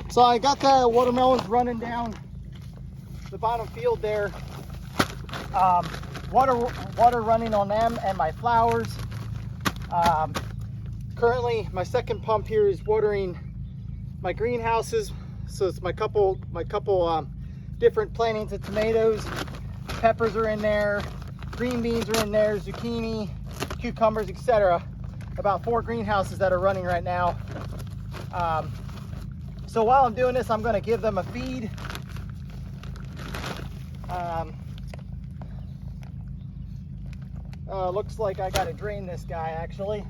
So I got the watermelons running down the bottom field there. Water running on them and my flowers. Currently, my second pump here is watering my greenhouses. So it's my couple different plantings of tomatoes. Peppers are in there, green beans are in there, zucchini, cucumbers, etc. About 4 greenhouses that are running right now. So while I'm doing this, I'm going to give them a feed. Looks like I got to drain this guy actually.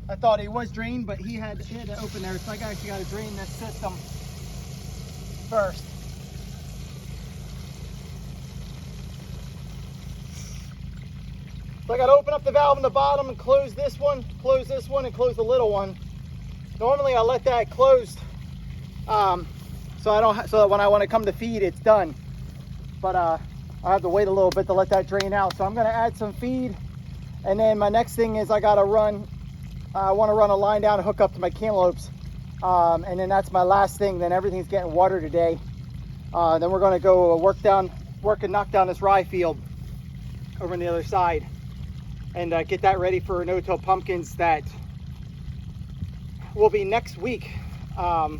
I thought he was drained, but he had to open there, so I actually got to drain this system first. So I got to open up the valve in the bottom and close this one, and close the little one. Normally I let that closed so that when I want to come to feed, it's done. But I have to wait a little bit to let that drain out. So I'm going to add some feed, and then my next thing is I got to run. I want to run a line down and hook up to my cantaloupes, and then that's my last thing. Then everything's getting water today. Then we're going to go work and knock down this rye field over on the other side, and get that ready for no-till pumpkins that will be next week. Not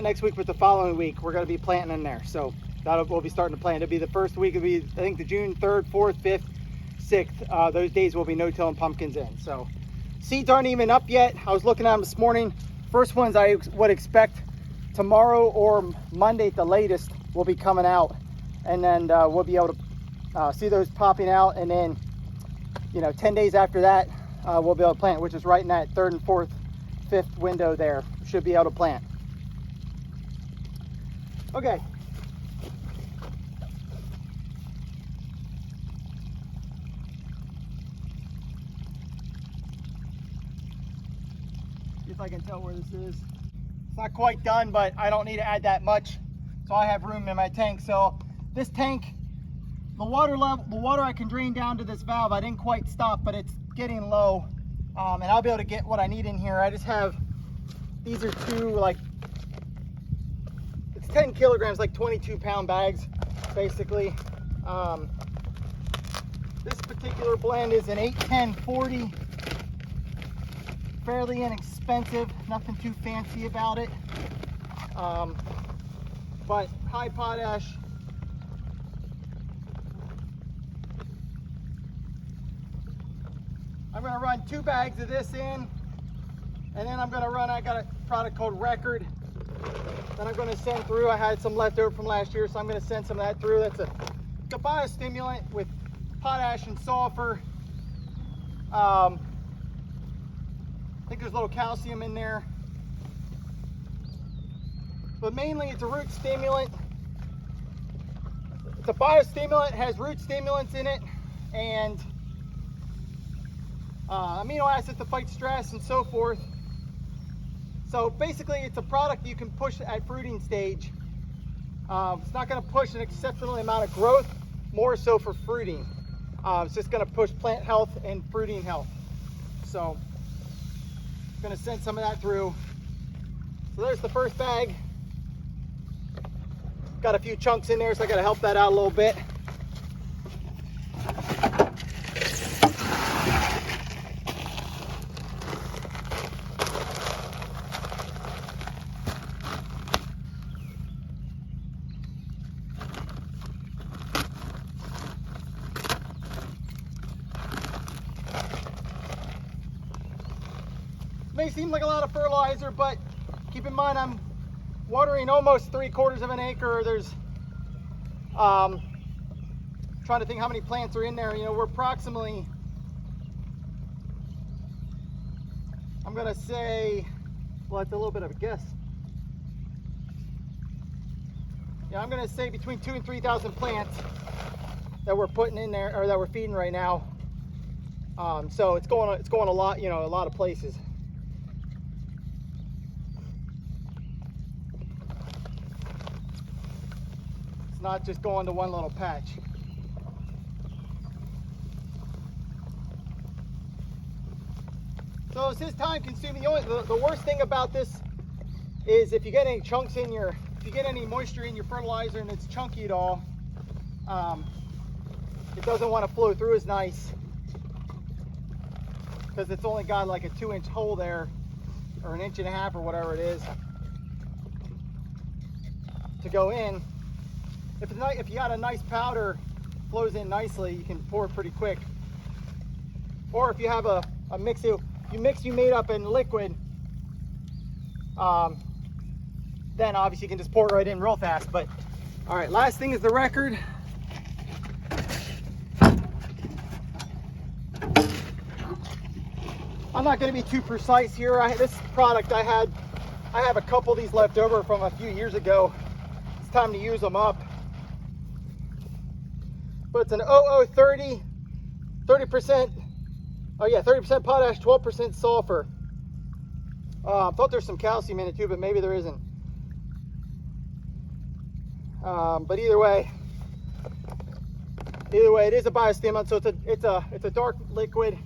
next week, but the following week we're going to be planting in there. So we'll be starting to plant. It'll be the first week. It'll be, I think, the June 3rd, 4th, 5th, 6th. Those days will be no-till and pumpkins in. So seeds aren't even up yet. I was looking at them this morning. First ones I would expect tomorrow or Monday at the latest will be coming out, and then we'll be able to see those popping out, and then 10 days after that we'll be able to plant, which is right in that 3rd and 4th, 5th window there. Should be able to plant. Okay. See if I can tell where this is. It's not quite done, but I don't need to add that much, so I have room in my tank. So this tank, the water I can drain down to this valve. I didn't quite stop, but it's getting low, and I'll be able to get what I need in here. I just have, these are two, it's 10 kilograms, like 22-pound bags, basically. This particular blend is an 8-10-40, fairly inexpensive, nothing too fancy about it, but high potash. I'm going to run 2 bags of this in, and then I'm going to run, I got a product called Record that I'm going to send through. I had some left over from last year, so I'm going to send some of that through. That's a biostimulant with potash and sulfur. I think there's a little calcium in there, but mainly it's a root stimulant. It's a biostimulant, has root stimulants in it, and amino acids to fight stress and so forth. So basically it's a product you can push at fruiting stage. It's not going to push an exceptional amount of growth, more so for fruiting. It's just going to push plant health and fruiting health. So I'm going to send some of that through. So there's the first bag. Got a few chunks in there, so I got to help that out a little bit. May seem like a lot of fertilizer, but keep in mind I'm watering almost 3/4 of an acre. There's trying to think how many plants are in there. We're approximately, I'm gonna say, well, it's a little bit of a guess. Yeah, I'm gonna say between 2,000 and 3,000 plants that we're putting in there, or that we're feeding right now. So it's going a lot, a lot of places. It's not just going to one little patch. So this is time consuming. The worst thing about this is if you get any chunks in your, if you get any moisture in your fertilizer and it's chunky at all, it doesn't want to flow through as nice because it's only got like a 2-inch hole there, or 1.5 inches or whatever it is to go in. If you got a nice powder, flows in nicely, you can pour it pretty quick. Or if you have a mix you made up in liquid, then obviously you can just pour it right in real fast. But all right, last thing is the record. I'm not going to be too precise here. This product I have a couple of these left over from a few years ago. It's time to use them up. But it's an 0030, 30%. Oh yeah, 30% potash, 12% sulfur. I thought there's some calcium in it too, but maybe there isn't. But either way, it is a biostimulant, so it's a dark liquid.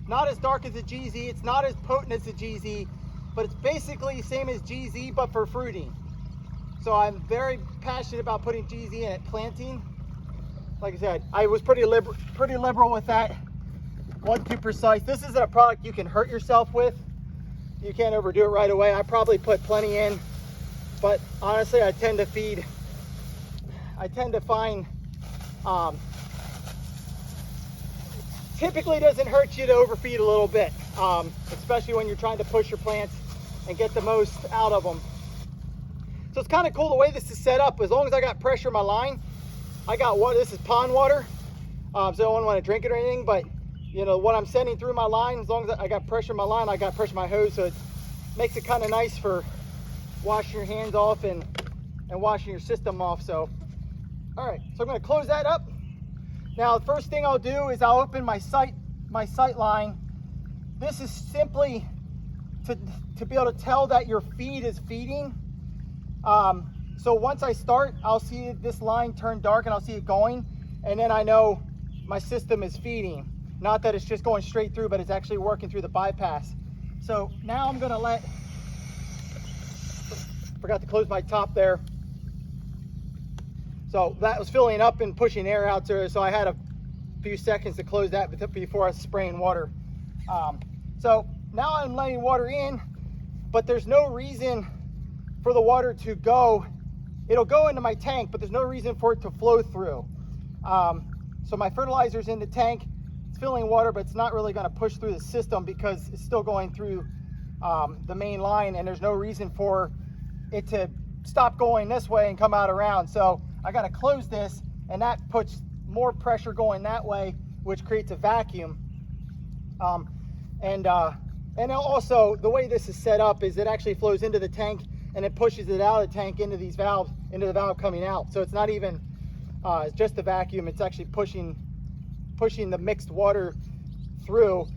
Not as dark as a GZ, it's not as potent as a GZ, but it's basically the same as GZ, but for fruiting. So I'm very passionate about putting GZ in at planting. Like I said, I was pretty liberal with that. Wasn't too precise. This isn't a product you can hurt yourself with. You can't overdo it right away. I probably put plenty in, but honestly, I tend to find, typically doesn't hurt you to overfeed a little bit, especially when you're trying to push your plants and get the most out of them. So it's kind of cool the way this is set up. As long as I got pressure in my line, I got water. This is pond water, so I don't want to drink it or anything, but you know what I'm sending through my line, as long as I got pressure in my line, I got pressure in my hose, so it makes it kind of nice for washing your hands off and washing your system off. So all right, so I'm going to close that up. Now the first thing I'll do is I'll open my sight line. This is simply to be able to tell that your feed is feeding. So once I start, I'll see this line turn dark and I'll see it going, and then I know my system is feeding. Not that it's just going straight through, but it's actually working through the bypass. So now I'm gonna forgot to close my top there. So that was filling up and pushing air out there, so I had a few seconds to close that before I was spraying water. So now I'm letting water in, but there's no reason for the water to go. It'll go into my tank, but there's no reason for it to flow through. So my fertilizer's in the tank. It's filling water, but it's not really going to push through the system because it's still going through the main line, and there's no reason for it to stop going this way and come out around. So I got to close this, and that puts more pressure going that way, which creates a vacuum. And also the way this is set up is it actually flows into the tank and it pushes it out of the tank into these valves, into the valve coming out. So it's not even it's just a vacuum. It's actually pushing the mixed water through.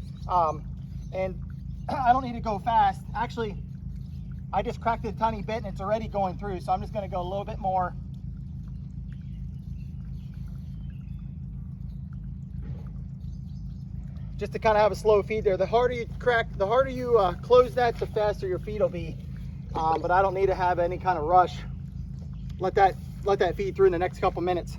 And I don't need to go fast. Actually, I just cracked it a tiny bit and it's already going through. So I'm just going to go a little bit more. Just to kind of have a slow feed there. The harder you close that, the faster your feed will be. But I don't need to have any kind of rush. Let that feed through in the next couple minutes.